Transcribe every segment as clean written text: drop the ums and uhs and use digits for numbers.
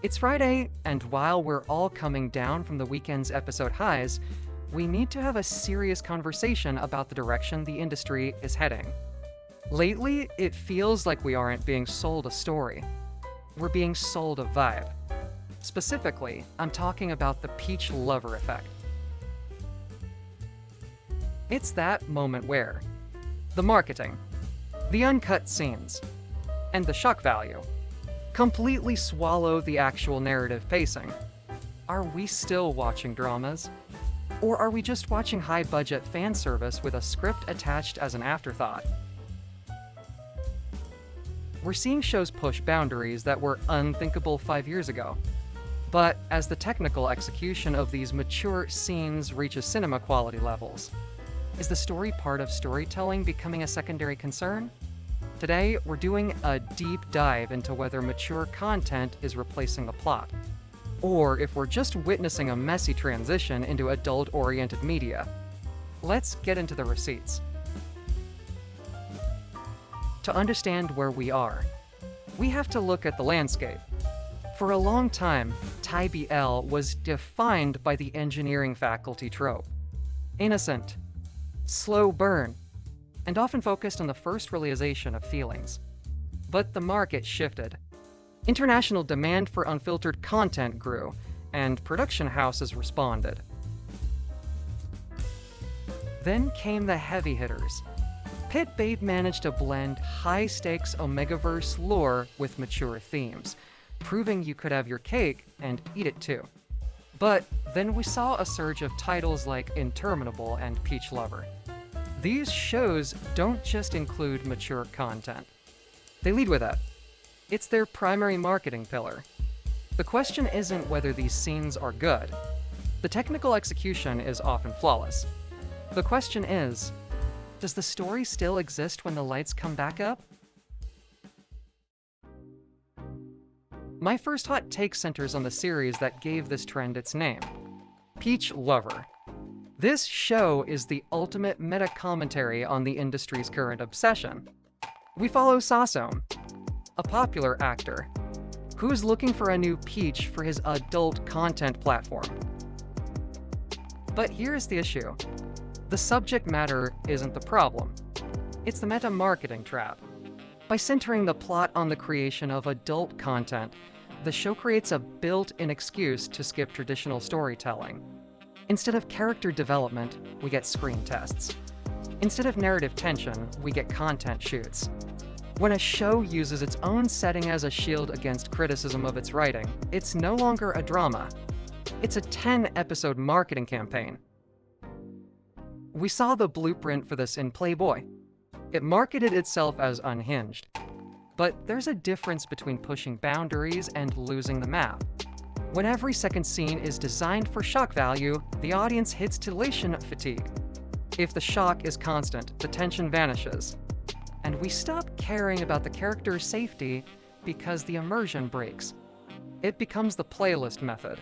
It's Friday, and while we're all coming down from the weekend's episode highs, we need to have a serious conversation about the direction the industry is heading. Lately, it feels like we aren't being sold a story. We're being sold a vibe. Specifically, I'm talking about the peach lover effect. It's that moment where the marketing, the uncut scenes, and the shock value completely swallow the actual narrative pacing. Are we still watching dramas? Or are we just watching high-budget fan service with a script attached as an afterthought? We're seeing shows push boundaries that were unthinkable 5 years ago. But as the technical execution of these mature scenes reaches cinema quality levels, is the story part of storytelling becoming a secondary concern? Today, we're doing a deep dive into whether mature content is replacing the plot, or if we're just witnessing a messy transition into adult-oriented media. Let's get into the receipts. To understand where we are, we have to look at the landscape. For a long time, TBL was defined by the engineering faculty trope. Innocent, slow burn, and often focused on the first realization of feelings. But the market shifted. International demand for unfiltered content grew, and production houses responded. Then came the heavy hitters. Pit Babe managed to blend high-stakes Omegaverse lore with mature themes, proving you could have your cake and eat it too. But then we saw a surge of titles like Interminable and Peach Lover. These shows don't just include mature content. They lead with it. It's their primary marketing pillar. The question isn't whether these scenes are good. The technical execution is often flawless. The question is, does the story still exist when the lights come back up? My first hot take centers on the series that gave this trend its name, Peach Lover. This show is the ultimate meta-commentary on the industry's current obsession. We follow Sasome, a popular actor, who's looking for a new Peach for his adult content platform. But here's the issue. The subject matter isn't the problem. It's the meta-marketing trap. By centering the plot on the creation of adult content, the show creates a built-in excuse to skip traditional storytelling. Instead of character development, we get screen tests. Instead of narrative tension, we get content shoots. When a show uses its own setting as a shield against criticism of its writing, it's no longer a drama. It's a 10-episode marketing campaign. We saw the blueprint for this in Playboy. It marketed itself as unhinged. But there's a difference between pushing boundaries and losing the map. When every second scene is designed for shock value, the audience hits titillation fatigue. If the shock is constant, the tension vanishes. And we stop caring about the character's safety because the immersion breaks. It becomes the playlist method,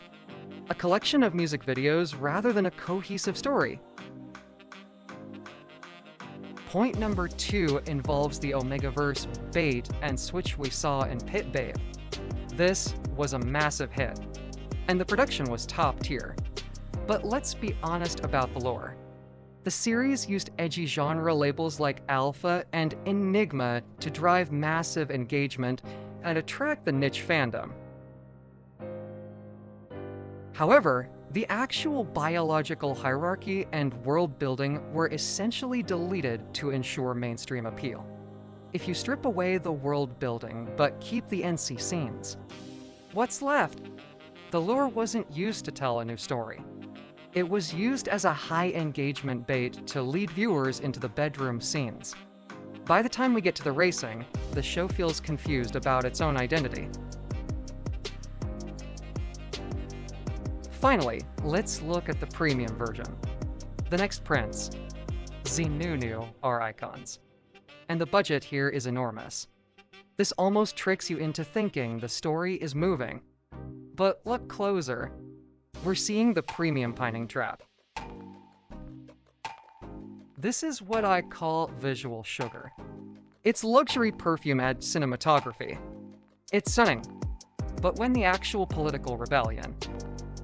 a collection of music videos rather than a cohesive story. Point number 2 involves the Omegaverse bait and switch we saw in Pit Babe. This was a massive hit, and the production was top tier. But let's be honest about the lore. The series used edgy genre labels like Alpha and Enigma to drive massive engagement and attract the niche fandom. However, the actual biological hierarchy and world building were essentially deleted to ensure mainstream appeal. If you strip away the world building but keep the NC scenes, what's left? The lore wasn't used to tell a new story. It was used as a high engagement bait to lead viewers into the bedroom scenes. By the time we get to the racing, the show feels confused about its own identity. Finally, let's look at the premium version. The next prints, Zenunu, are icons. And the budget here is enormous. This almost tricks you into thinking the story is moving. But look closer. We're seeing the premium pining trap. This is what I call visual sugar. It's luxury perfume at cinematography. It's stunning. but when the actual political rebellion,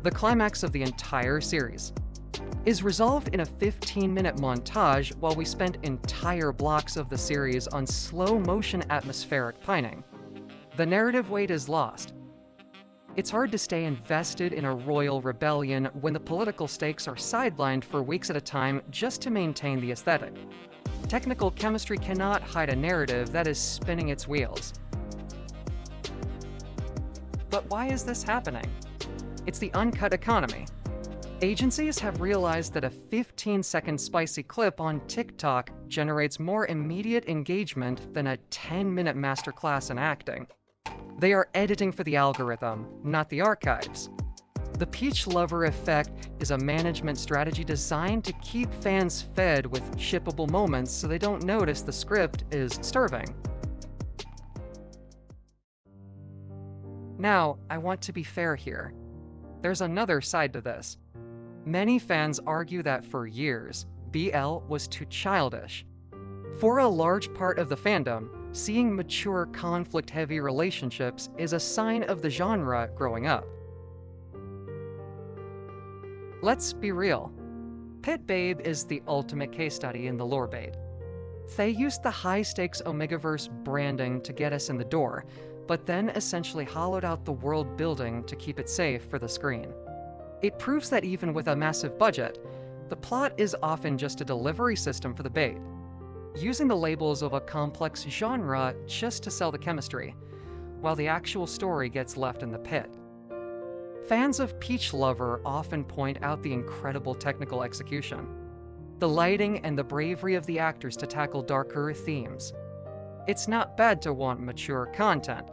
the climax of the entire series, is resolved in a 15-minute montage while we spent entire blocks of the series on slow-motion atmospheric pining, the narrative weight is lost. It's hard to stay invested in a royal rebellion when the political stakes are sidelined for weeks at a time just to maintain the aesthetic. Technical chemistry cannot hide a narrative that is spinning its wheels. But why is this happening? It's the uncut economy. Agencies have realized that a 15-second spicy clip on TikTok generates more immediate engagement than a 10-minute masterclass in acting. They are editing for the algorithm, not the archives. The Peach Lover effect is a management strategy designed to keep fans fed with shippable moments so they don't notice the script is starving. Now, I want to be fair here. There's another side to this. Many fans argue that for years, BL was too childish. For a large part of the fandom, seeing mature, conflict-heavy relationships is a sign of the genre growing up. Let's be real. Pit Babe is the ultimate case study in the lore bait. They used the high-stakes Omegaverse branding to get us in the door, but then essentially hollowed out the world building to keep it safe for the screen. It proves that even with a massive budget, the plot is often just a delivery system for the bait, using the labels of a complex genre just to sell the chemistry, while the actual story gets left in the pit. Fans of Peach Lover often point out the incredible technical execution, the lighting and the bravery of the actors to tackle darker themes. It's not bad to want mature content.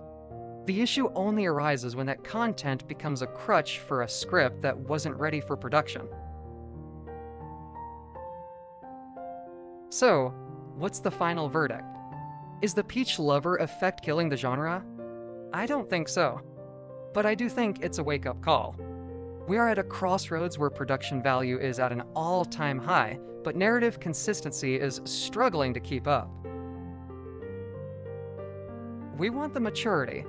The issue only arises when that content becomes a crutch for a script that wasn't ready for production. So, what's the final verdict? Is the Peach Lover effect killing the genre? I don't think so. But I do think it's a wake-up call. We are at a crossroads where production value is at an all-time high, but narrative consistency is struggling to keep up. We want the maturity.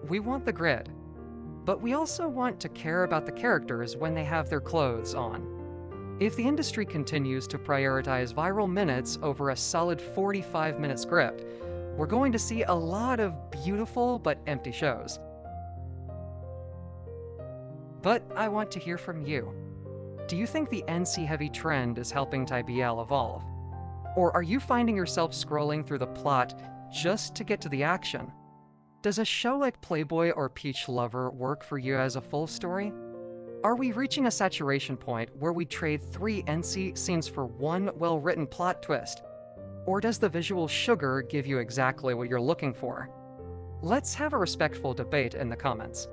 We want the grit. But we also want to care about the characters when they have their clothes on. If the industry continues to prioritize viral minutes over a solid 45-minute script, we're going to see a lot of beautiful but empty shows. But I want to hear from you. Do you think the NC-heavy trend is helping TyBL evolve? Or are you finding yourself scrolling through the plot just to get to the action? Does a show like Playboy or Peach Lover work for you as a full story? Are we reaching a saturation point where we trade 3 NC scenes for one well-written plot twist? Or does the visual sugar give you exactly what you're looking for? Let's have a respectful debate in the comments.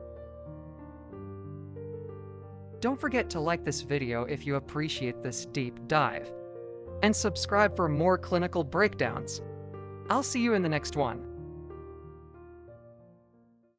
Don't forget to like this video if you appreciate this deep dive, and subscribe for more clinical breakdowns. I'll see you in the next one.